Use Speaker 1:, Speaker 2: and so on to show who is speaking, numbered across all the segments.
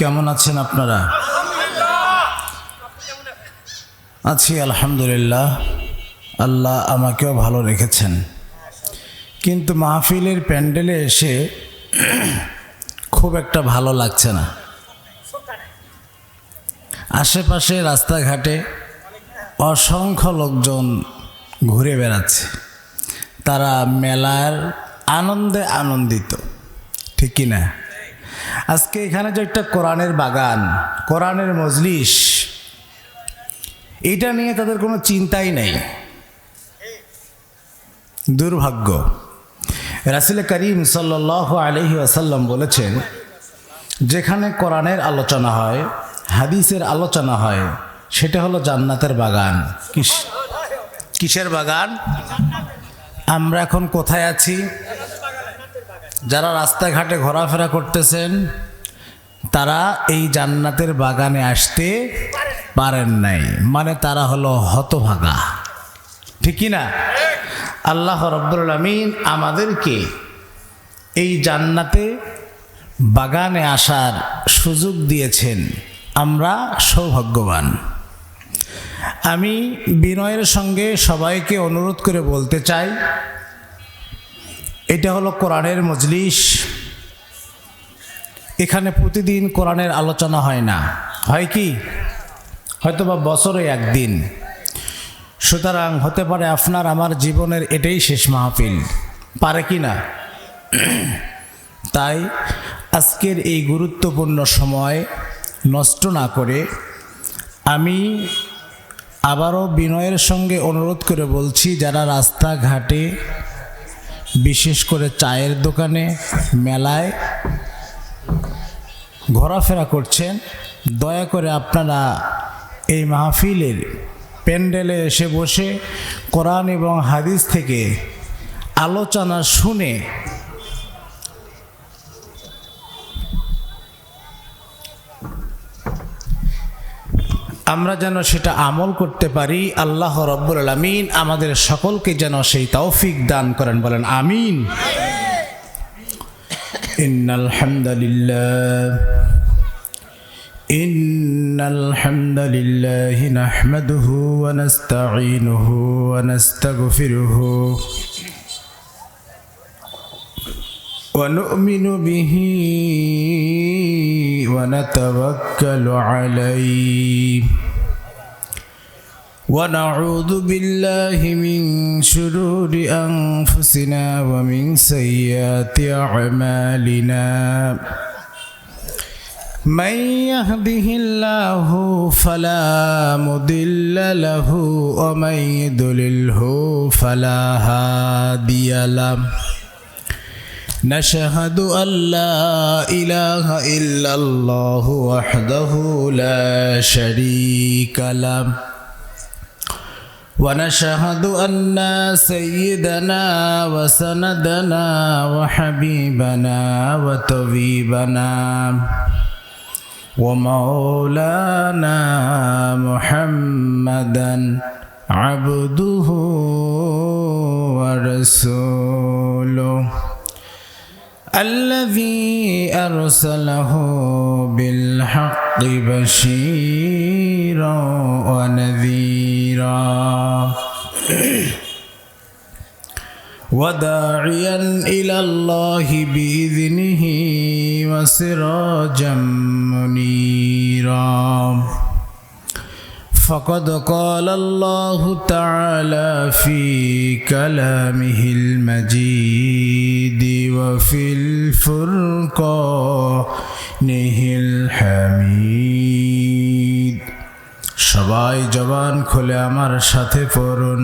Speaker 1: কেমন আছেন আপনারা? আছি আলহামদুলিল্লাহ, আল্লাহ আমাকেও ভালো রেখেছেন। কিন্তু মাহফিলের প্যান্ডেলে এসে খুব একটা ভালো লাগছে না। আশেপাশে রাস্তাঘাটে অসংখ্য লোকজন ঘুরে বেড়াচ্ছে, তারা মেলার আনন্দে আনন্দিত, ঠিক কি না? আজকে এখানে যে একটা কোরআনের বাগান, কোরআনের মজলিস, এটা নিয়ে তাদের কোনো চিন্তাই নেই। দুর্ভাগ্য। রাসূল করিম সাল্লাল্লাহু আলাইহি ওয়াসাল্লাম বলেছেন, যেখানে কোরআনের আলোচনা হয়, হাদিসের আলোচনা হয়, সেটা হলো জান্নাতের বাগান। কিসের বাগান? আমরা এখন কোথায় আছি? যারা রাস্তাঘাটে ঘোরাফেরা করতেছেন, তারা এই জান্নাতের বাগানে আসতে পারেন নাই, মানে তারা হলো হতভাগা, ঠিক কি না? আল্লাহ রাব্বুল আলামিন আমাদেরকে এই জান্নাতে বাগানে আসার সুযোগ দিয়েছেন, আমরা সৌভাগ্যবান। আমি বিনয়ের সঙ্গে সবাইকে অনুরোধ করে বলতে চাই, এটা হলো কোরআনের মজলিস। এখানে প্রতিদিন কোরআনের আলোচনা হয় না, হয় কি? হয়তোবা বছরে একদিন। সুতরাং হতে পারে আপনার আমার জীবনের এটাই শেষ মাহফিল, পারে কি না? তাই আজকের এই গুরুত্বপূর্ণ সময় নষ্ট না করে আমি আবারও বিনয়ের সঙ্গে অনুরোধ করে বলছি, যারা রাস্তাঘাটে, বিশেষ করে চায়ের দোকানে, মেলায় ঘোরাফেরা করছেন, দয়া করে আপনারা এই মাহফিলের প্যান্ডেলে এসে বসে কোরআন এবং হাদিস থেকে আলোচনা শুনে আমরা যেন সেটা আমল করতে পারি। আল্লাহ রাব্বুল আলামিন আমাদের সকলকে যেন সেই তৌফিক দান করেন, বলেন আমিন। ইন্নাল হামদালিল্লাহ নাহমাদুহু ওয়া নাস্তাঈনুহু ওয়া নাস্তাগফিরুহু ওয়া নু'মিনু বিহি ওয়া নাতাওয়াক্কালু আলাইহি ونعوذ بالله من شرور أنفسنا ومن سيئات أعمالنا من يهده الله فلا مضل له ومن يضلله فلا هادي له نشهد أن لا إله إلا الله وحده لا شريك له ونشهد أن سيدنا وسندنا وحبيبنا وطبيبنا ومولانا محمدا عبده ورسوله الذي أرسله بالحق بشيرا ونذيرا وداعيا إلى الله بإذنه وسراجا منيرا فقد قال الله تعالى في كلامه المجيد وفي الفرقانه الحميد সবাই জবান খুলে আমার সাথে পড়ুন,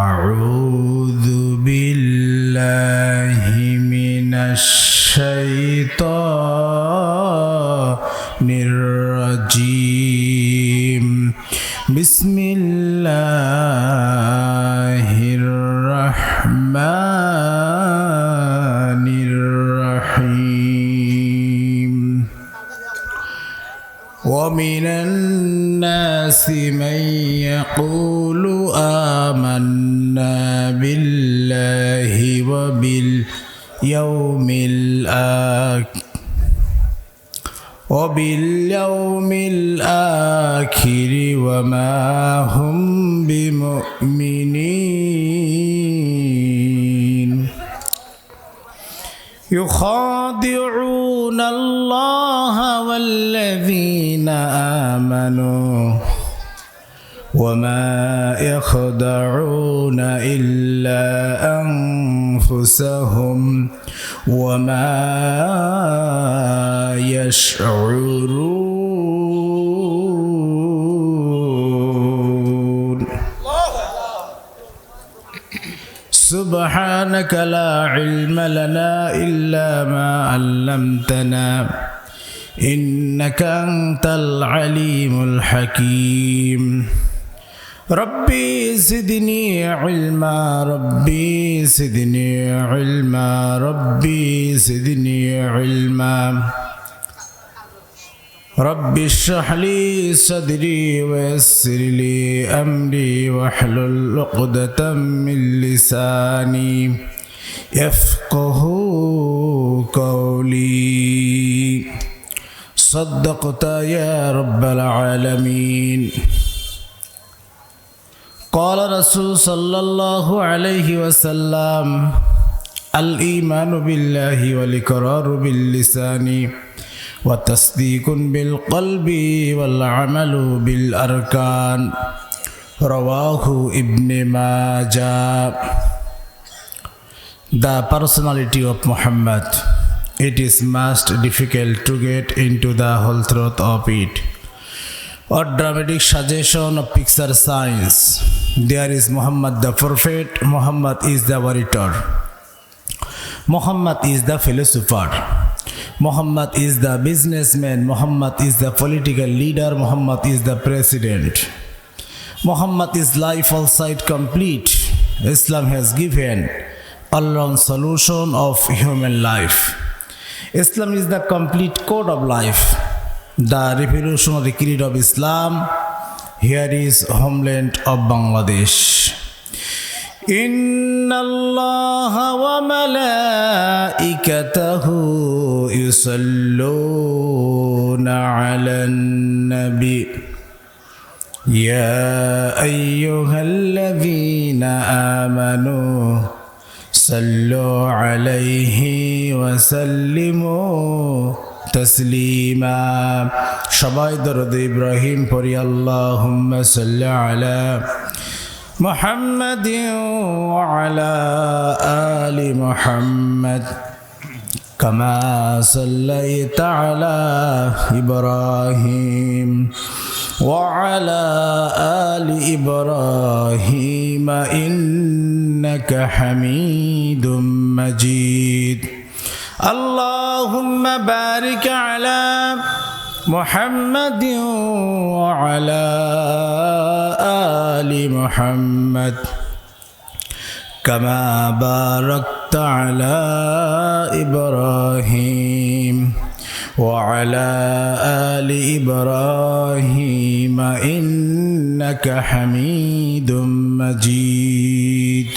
Speaker 1: আউযু বিল্লাহি মিনাশ শাইতানির রাজিম বিসমিল্লাহির রাহমানির রাহিম ومن الناس من يقول آمنا بالله وباليوم الآخر وباليوم الآخر وما هم بمؤمنين يخادعون الله والذين آمنوا وما يخدعون إلا أنفسهم وما يشعرون سبحانك لا علم لنا إلا ما علمتنا إنك أنت العليم الحكيم ربي زدني علما ربي زدني علما ربي زدني علما رب اشرح لي صدري ويسر لي أمري واحلل عقدة من لساني يفقه قولي صدقت يا رب العالمين قال رسول صلى الله عليه وسلم الإيمان بالله والإقرار باللسان وتصديق بالقلب والعمل بالأركان رواه ابن ماجه. The personality of Muhammad. It is most difficult to get into the whole truth of it. Or dramatic suggestion of picture science. There is Muhammad the prophet, Muhammad is the orator, Muhammad is the philosopher, Muhammad is the businessman, Muhammad is the political leader, Muhammad is the president. Muhammad is life outside complete. Islam has given all-round solution of human life. Islam is the complete code of life. The revolutionary creed of Islam. Here is homeland of Bangladesh. Inna Allah wa malaikatahu yusalluna ala nabi ya ayyuhalladhina amanu sallu alayhi wa sallimu Taslima. সবাই দরুদ ইব্রাহিম পড়ি। আল্লাহুম্মা সাল্লি আলা মুহাম্মাদিন ওয়া আলা আলি মুহাম্মাদ কামা সাল্লাইতা আলা ইব্রাহিম ওয়া আলা আলি ইব্রাহিম ইন্নাকা হামিদুম মাজিদ। اللهم بارك على محمد وعلى آل محمد كما باركت على إبراهيم وعلى آل إبراهيم إنك حميد مجيد।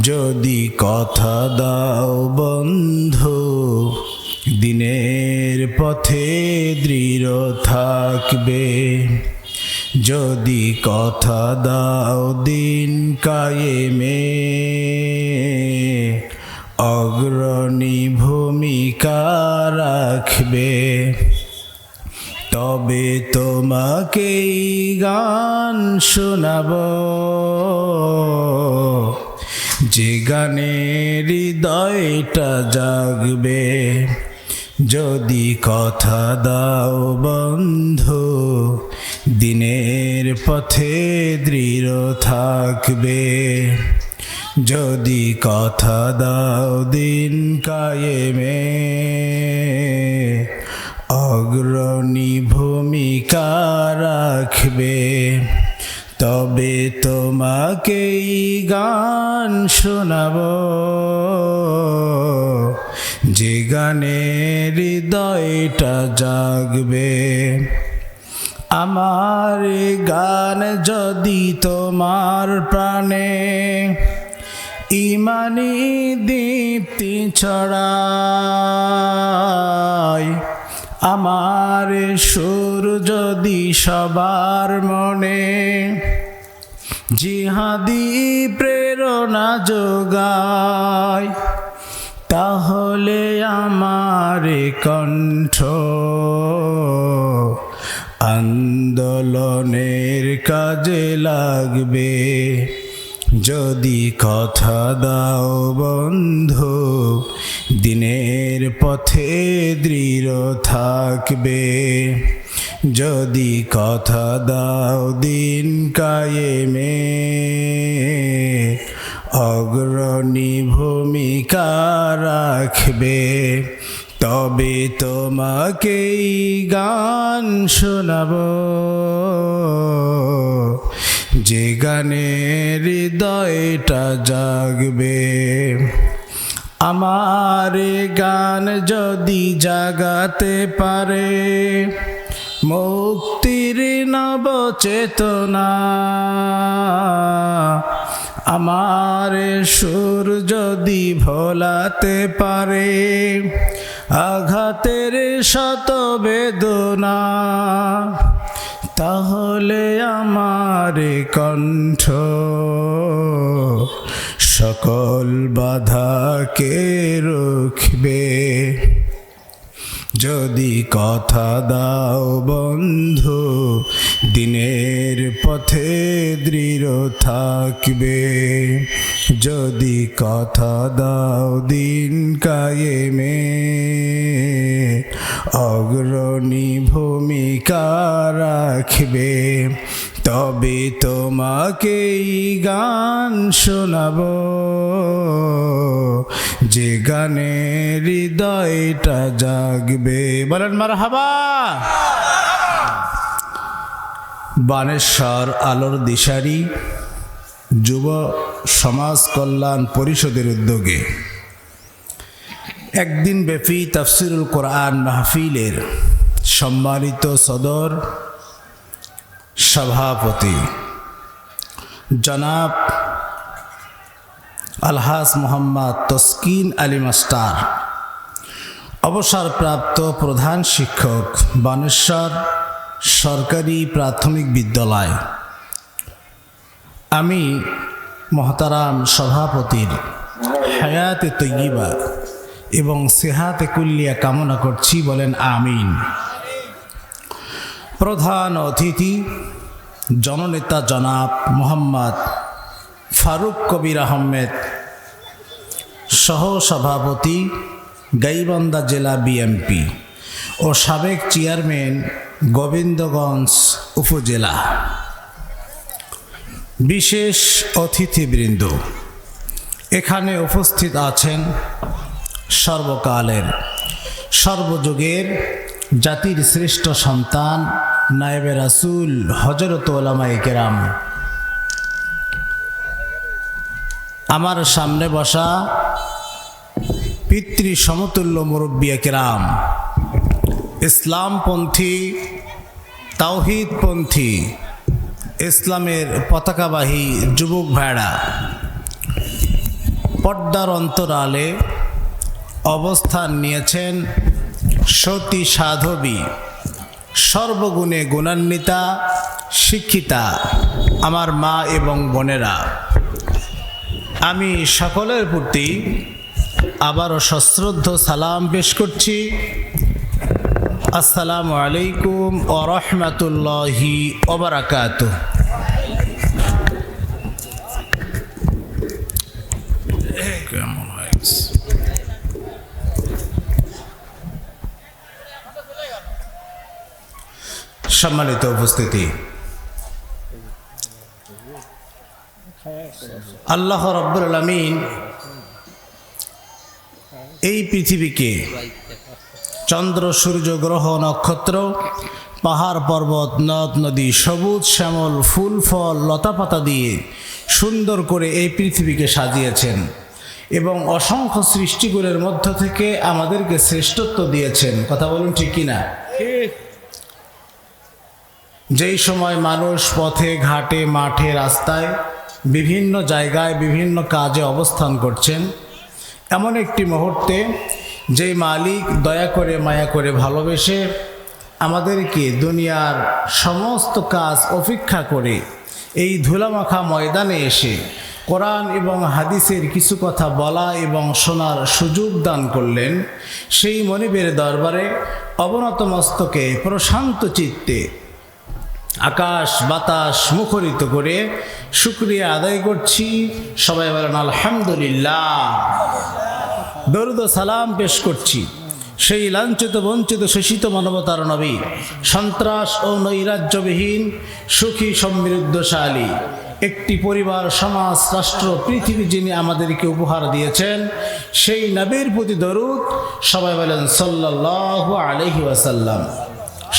Speaker 1: যদি কথা দাও বন্ধু দিনের পথে দৃঢ় থাকবে, যদি কথা দাও দিন কায়েমে অগ্রণী ভূমিকা রাখবে, তবে তোমাকেই গান শোনাবো যে গানে হৃদয়টা জাগবে। যদি কথা দাও বন্ধু দিনের পথে দৃঢ় থাকবে, যদি কথা দাও দিন কায়েমে অগ্রণী ভূমিকা রাখবে, তবে তোমাকেই গান শোনাবো যে গানে হৃদয়টা জাগবে। আমার গান যদি তোমার প্রাণে ইমানি দীপ্তি ছড়ায়, আমার সুর যদি সবার মনে জিহাদি প্রেরণা যোগায়, তাহলে আমার কণ্ঠ আন্দোলনের কাজে লাগবে। যদি কথা দাও বন্ধু, দিনের পথে দৃঢ় থাকবে। যদি কথা দাও দিন কায়েমে, অগ্রণী ভূমিকা রাখবে। তবে তোমাকেই গান শোনাবো, যে গানে হৃদয়টা জাগবে। আমার গান যদি জাগাতে পারে মুক্তির নব চেতনা, আমার সুর যদি ভোলাতে পারে আঘাতের শত বেদনা, তাহলে আমার কণ্ঠ সকল বাধাকে রুখবে। যদি কথা দাও বন্ধু, দিনের পথে দৃঢ় থাকবে। যদি কথা দাও দিন কায়েমে, অগ্রণী ভূমিকা রাখবে। তবে তোমাকেই গান শোনাবো, যে গানে হৃদয়টা জাগবে। বলেন মারহাবা। বানেশ্বর আলোর দিশারি যুব সমাজ কল্যাণ পরিষদের উদ্যোগে একদিন ব্যাপী তাফসিরুল কোরআন মাহফিলের সম্মানিত সদর সভাপতি জনাব আলহাজ মোহাম্মদ তসকিন আলী মাস্টার, অবসরপ্রাপ্ত প্রধান শিক্ষক বানেশ্বর সরকারি প্রাথমিক বিদ্যালয়, আমি মহতারাম সভাপতির হায়াতে তৈয়িবা এবং সেহাতে কুল্লিয়া কামনা করছি। বলেন আমিন। প্রধান অতিথি জননেতা জনাব মোহাম্মদ ফারুক কবির আহমেদ, সহ সভাপতি গাইবান্ধা জেলা বিএমপি ও সাবেক চেয়ারম্যান গোবিন্দগঞ্জ উপজেলা, বিশেষ অতিথিবৃন্দ, এখানে উপস্থিত আছেন সর্বকালের সর্বযুগের জাতির শ্রেষ্ঠ সন্তান নায়েবে রাসূল হযরত উলামায়ে কেরাম, আমার সামনে বসা পিতৃ সমতুল্য মুরব্বিয়ে কেরাম, ইসলামপন্থী তাওহীদপন্থী ইসলামের পতাকাবাহী যুবক ভাইরা, পর্দার অন্তরালে অবস্থান নিয়েছেন সতী সাধবী, সর্বগুণে গুণান্বিতা শিক্ষিতা আমার মা এবং বোনেরা, আমি সকলের প্রতি আবারও সশ্রদ্ধ সালাম পেশ করছি। আসসালামু আলাইকুম ওয়া রাহমাতুল্লাহি ওয়া বারাকাতুহু। সম্মানিত উপস্থিতি, আল্লাহ রাব্বুল আলামিন এই পৃথিবীকে চন্দ্র সূর্য গ্রহ নক্ষত্র পাহাড় পর্বত নদ নদী সবুজ শ্যামল ফুল ফল লতাপাতা দিয়ে সুন্দর করে এই পৃথিবীকে সাজিয়েছেন এবং অসংখ্য সৃষ্টিগুলোর মধ্য থেকে আমাদেরকে শ্রেষ্ঠত্ব দিয়েছেন। কথা বলুন ঠিক কিনা? যেই সময় মানুষ পথে ঘাটে মাঠে রাস্তায় বিভিন্ন জায়গায় বিভিন্ন কাজে অবস্থান করছেন, এমন একটি মুহূর্তে যেই মালিক দয়া করে মায়া করে ভালোবেসে আমাদেরকে দুনিয়ার সমস্ত কাজ উপেক্ষা করে এই ধুলামাখা ময়দানে এসে কোরআন এবং হাদিসের কিছু কথা বলা এবং শোনার সুযোগ দান করলেন, সেই মনিবের দরবারে অবনত মস্তকে প্রশান্ত চিত্তে আকাশ বাতাস মুখরিত করে শুকরিয়া আদায় করছি। সবাই বলেন আলহামদুলিল্লাহ। দরুদ ও সালাম পেশ করছি সেই লাঞ্ছিত বঞ্চিত শোষিত মানবতার নবী, সন্ত্রাস ও নৈরাজ্যবিহীন সুখী সমৃদ্ধশালী একটি পরিবার, সমাজ, রাষ্ট্র, পৃথিবী যিনি আমাদেরকে উপহার দিয়েছেন, সেই নবীর প্রতি দরুদ। সবাই বলেন সাল্লাল্লাহু আলাইহি ওয়াসাল্লাম।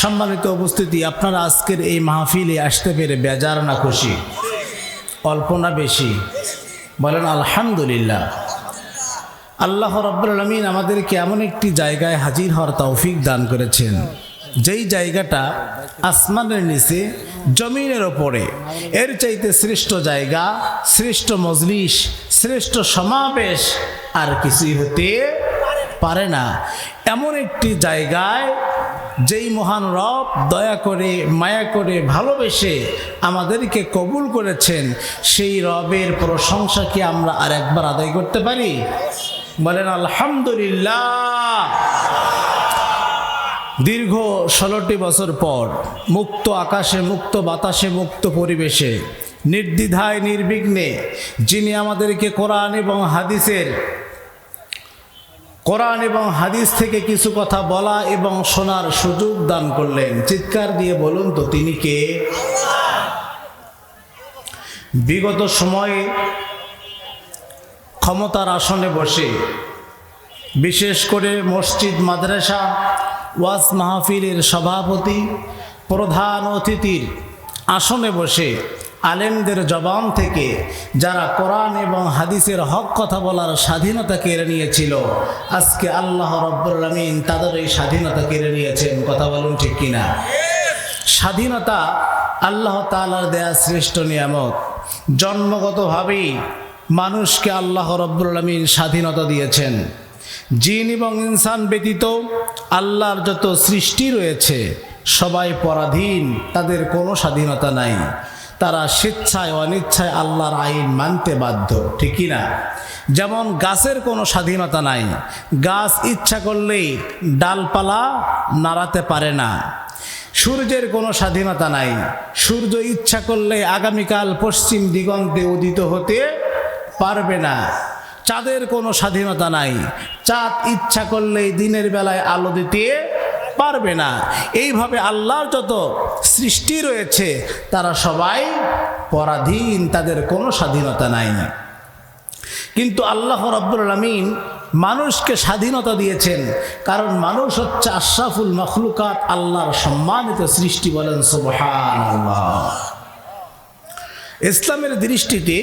Speaker 1: সম্মানিত উপস্থিতি, আপনারা আজকের এই মাহফিলে আসতে পেরে বেজার না খুশি? অল্প না বেশি? বলেন আলহামদুলিল্লাহ। আল্লাহ রাব্বুল আলামিন আমাদেরকে এমন একটি জায়গায় হাজির হওয়ার তৌফিক দান করেছেন, যেই জায়গাটা আসমানের নিচে জমিনের ওপরে, এর চাইতে শ্রেষ্ঠ জায়গা, শ্রেষ্ঠ মজলিস, শ্রেষ্ঠ সমাবেশ আর কিছুই হতে পারে না। এমন একটি জায়গায় যেই মহান রব দয়া করে মায়া করে ভালোবেসে আমাদেরকে কবুল করেছেন, সেই রবের প্রশংসা কি আমরা আর একবার আদায় করতে পারি? বলেন আলহামদুলিল্লাহ। দীর্ঘ 16টি বছর পর মুক্ত আকাশে, মুক্ত বাতাসে, মুক্ত পরিবেশে নির্দ্বিধায় নির্বিঘ্নে যিনি আমাদেরকে কোরআন এবং হাদিস থেকে কিছু কথা বলা এবং শোনার সুযোগ দান করলেন, চিৎকার দিয়ে বলুন তো তিনি কে? বিগত সময়ে ক্ষমতার আসনে বসে, বিশেষ করে মসজিদ, মাদ্রাসা, ওয়াজ মাহফিলের সভাপতি, প্রধান অতিথির আসনে বসে আলেমদের জবান থেকে যারা কোরআন এবং হাদিসের হক কথা বলার স্বাধীনতা কেড়ে নিয়েছিল, আজকে আল্লাহ রাব্বুল আলামিন তাদের এই স্বাধীনতা কেড়ে নিয়েছেন। কথা বলুন ঠিক কিনা? স্বাধীনতা আল্লাহ তাআলার দেয়া শ্রেষ্ঠ নিয়ামত। জন্মগতভাবেই মানুষকে আল্লাহ রাব্বুল আলামিন স্বাধীনতা দিয়েছেন। জিন এবং ইনসান ব্যতীত আল্লাহর যত সৃষ্টি রয়েছে সবাই পরাধীন, তাদের কোনো স্বাধীনতা নাই। তারা স্বেচ্ছায় অনিচ্ছায় আল্লাহর আইন মানতে বাধ্য, ঠিক কিনা? যেমন গাছের কোনো স্বাধীনতা নাই, গাছ ইচ্ছা করলেই ডালপালা নাড়াতে পারে না। সূর্যের কোনো স্বাধীনতা নাই, সূর্য ইচ্ছা করলে আগামীকাল পশ্চিম দিগন্তে উদিত হতে পারবে না। চাঁদের কোনো স্বাধীনতা নাই, চাঁদ ইচ্ছা করলেই দিনের বেলায় আলো দিতে পারবে না। এইভাবে আল্লাহর যত সৃষ্টি রয়েছে তারা সবাই পরাধীন, তাদের কোনো স্বাধীনতা নাই। কিন্তু আল্লাহ রাব্বুল আলামিন মানুষকে স্বাধীনতা দিয়েছেন, কারণ মানুষ হচ্ছে আশরাফুল মাখলুকাত, আল্লাহর সম্মানিত সৃষ্টি। বলেন সুবহানাল্লাহ। ইসলামের দৃষ্টিতে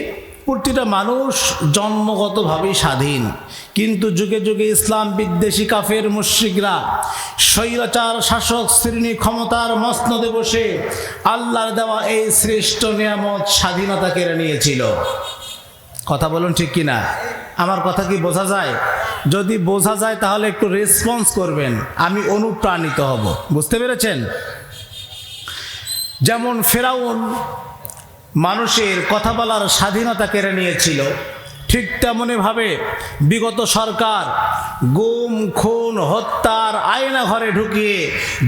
Speaker 1: প্রতিটা মানুষ জন্মগতভাবেই স্বাধীন, কিন্তু যুগে যুগে ইসলাম বিদ্বেষী কাফের মুশরিকরা স্বৈরাচার শাসক শ্রেণী ক্ষমতার মসনদে বসে আল্লাহর দেওয়া এই শ্রেষ্ঠ নিয়ামত স্বাধীনতা কেড়ে নিয়েছিল। কথা বলুন ঠিক কিনা? আমার কথা কি বোঝা যায়? যদি বোঝা যায় তাহলে একটু রেসপন্স করবেন, আমি অনুপ্রাণিত হব। বুঝতে পেরেছেন? যেমন ফেরাউন মানুষের কথা বলার স্বাধীনতা কেড়ে নিয়েছিল, ঠিক তেমনিভাবে বিগত সরকার গুম, খুন, হত্যার আয়না ঘরে ঢুকিয়ে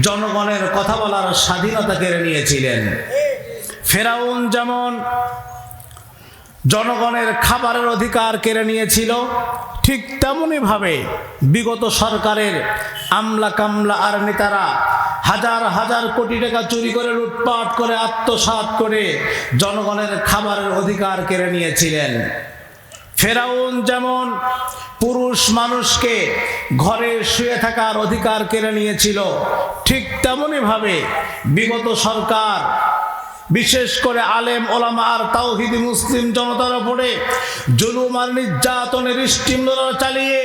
Speaker 1: জনগণের কথা বলার স্বাধীনতা কেড়ে নিয়েছিলেন। ফেরাউন যেমন জনগণের খাবারের অধিকার কেড়ে নিয়েছিল, ঠিক তেমনিভাবে বিগত সরকারের আমলা কামলা আর নেতারা হাজার হাজার কোটি টাকা চুরি করে, লুটপাট করে, আত্মসাৎ করে জনগণের খাবারের অধিকার কেড়ে নিয়েছিলেন। ফেরাউন যেমন পুরুষ মানুষকে ঘরে শুয়ে থাকার অধিকার কেড়ে নিয়েছিল, ঠিক তেমনিভাবে বিগত সরকার বিশেষ করে আলেম ওলামা আর তাওহীদি মুসলিম জনতার উপরে জুলুম আর নির্যাতনের স্টিমরোলার চালিয়ে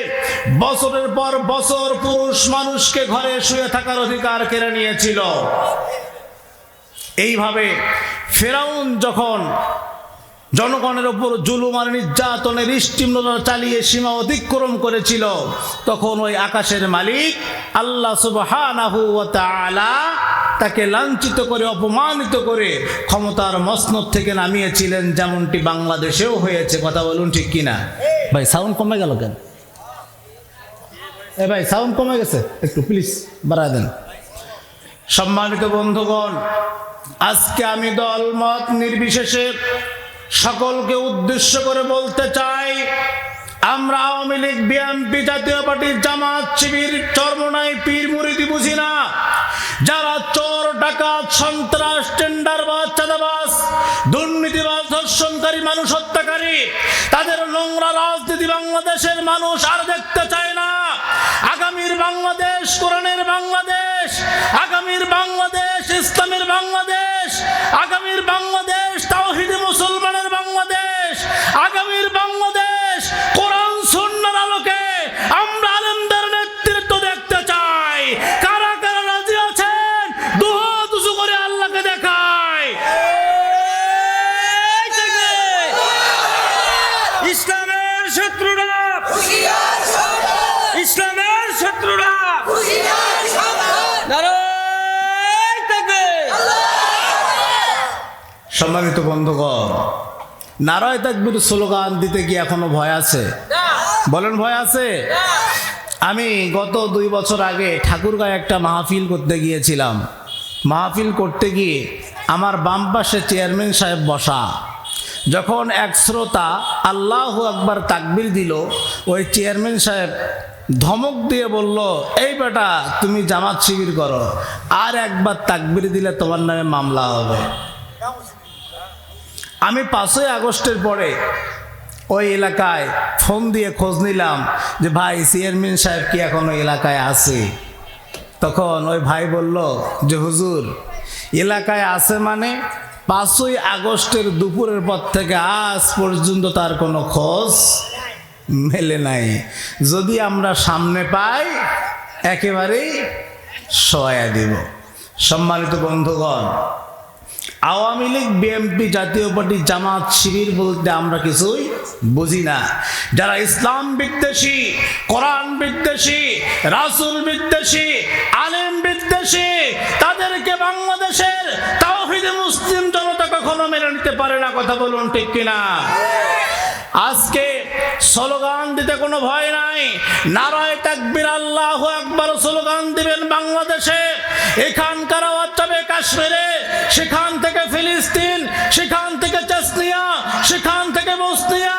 Speaker 1: বছরের পর বছর পুরুষ মানুষকে ঘরে শুয়ে থাকার অধিকার কেড়ে নিয়েছিল। এইভাবে ফেরাউন যখন জনগণের ওপর জুলুম আর নির্যাতনের স্টিমরোলার চালিয়ে সীমা অতিক্রম করেছিল, তখন ওই আকাশের মালিক আল্লাহ সুবহানাহু ওয়া তাআলা তাকে লাঞ্ছিত করে অপমানিত করে ক্ষমতার মসনদ থেকে নামিয়েছিলেন, যেমনটি বাংলাদেশেও হয়েছে। কথা বলুন ঠিক কিনা? ভাই সাউন্ড কমে গেল কেন? ভাই সাউন্ড কমে গেছে, একটু প্লিজ বাড়ায় দেন। সম্মানিত বন্ধুগণ, আজকে আমি দলমত নির্বিশেষে সকলকে উদ্দেশ্য করে বলতে চাই, আমরা আওয়ামী লীগ, বিএনপি, জাতীয় পার্টি, জামাত, শিবির, চরমনাই, পীর মুরিদি বুঝি না। যারা চোর, ডাকাত, সন্ত্রাস, টেন্ডারবাজ, চাঁদাবাজ, দুর্নীতিবাজ, ধর্ষণকারী, মানুষ হত্যাকারী, তাদের নোংরা রাজনীতি বাংলাদেশের মানুষ আর দেখতে চায় না। আগামীর বাংলাদেশ কোরআনের বাংলাদেশ, আগামীর বাংলাদেশ ইসলামের বাংলাদেশ, আগামীর বাংলাদেশ তাওহীদে মুসলমানের বাংলাদেশ, আগামীর বাংলাদেশ কোরআন সুন্নাহর আলোকে আমরা আলেমদের নেতৃত্ব দেখতে চাই। কারা কারা রাজি আছেন দুহাত উঁচু করে আল্লাহকে দেখায়।
Speaker 2: ইসলামের শত্রুরা, ইসলামের শত্রুরা, নারায়ে তাকবীর।
Speaker 1: সম্মানিত বন্ধুগণ, নারায়ে তাকবীর স্লোগান দিতে কি এখনো ভয় আছে? বলেন, ভয় আছে? আমি গত 2 বছর আগে ঠাকুরগাঁয়ে একটা মাহফিল করতে গিয়েছিলাম। মাহফিল করতে গিয়ে আমার বাম পাশে চেয়ারম্যান সাহেব বসা। যখন এক শ্রোতা আল্লাহু আকবার তাকবীর দিল, ওই চেয়ারম্যান সাহেব ধমক দিয়ে বলল, এই বেটা তুমি জামাত শিবির করো, আর একবার তাকবীর দিলে তোমার নামে মামলা হবে। আমি 5ই আগস্টের পরে ওই এলাকায় ফোন দিয়ে খোঁজ নিলাম যে ভাই চেয়ারম্যান সাহেব কি এখন ওই এলাকায় আছে? তখন ওই ভাই বলল যে হুজুর এলাকায় আছে মানে 5ই আগস্টের দুপুরের পর থেকে আজ পর্যন্ত তার কোনো খোঁজ মেলে নাই। যদি আমরা সামনে পাই একেবারেই সহায় দিব। সম্মানিত বন্ধুগণ, আওয়ামী লীগ, বিএনপি, জাতীয় পার্টি, জামাত, শিবির বলতে আমরা কিছুই বুঝি না। যারা ইসলাম বিদ্বেষী, কোরআন বিদ্বেষী, রাসূল বিদ্বেষী, আলেম বিদ্বেষী, তাদেরকে বাংলাদেশের তাওহীদে মুসলিম জনতা কখনো মেনে নিতে পারে না। কথা বলুন ঠিক কিনা? আজকে স্লোগান দিতে কোনো ভয় নাই। নারায়ে তাকবীর, আল্লাহু আকবার স্লোগান দিবেন বাংলাদেশে। এখানকার আওয়াজ যাবে কাশ্মীরে, সেখান থেকে ফিলিস্তিন, সেখান থেকে চেচনিয়া, সেখান থেকে বসনিয়া,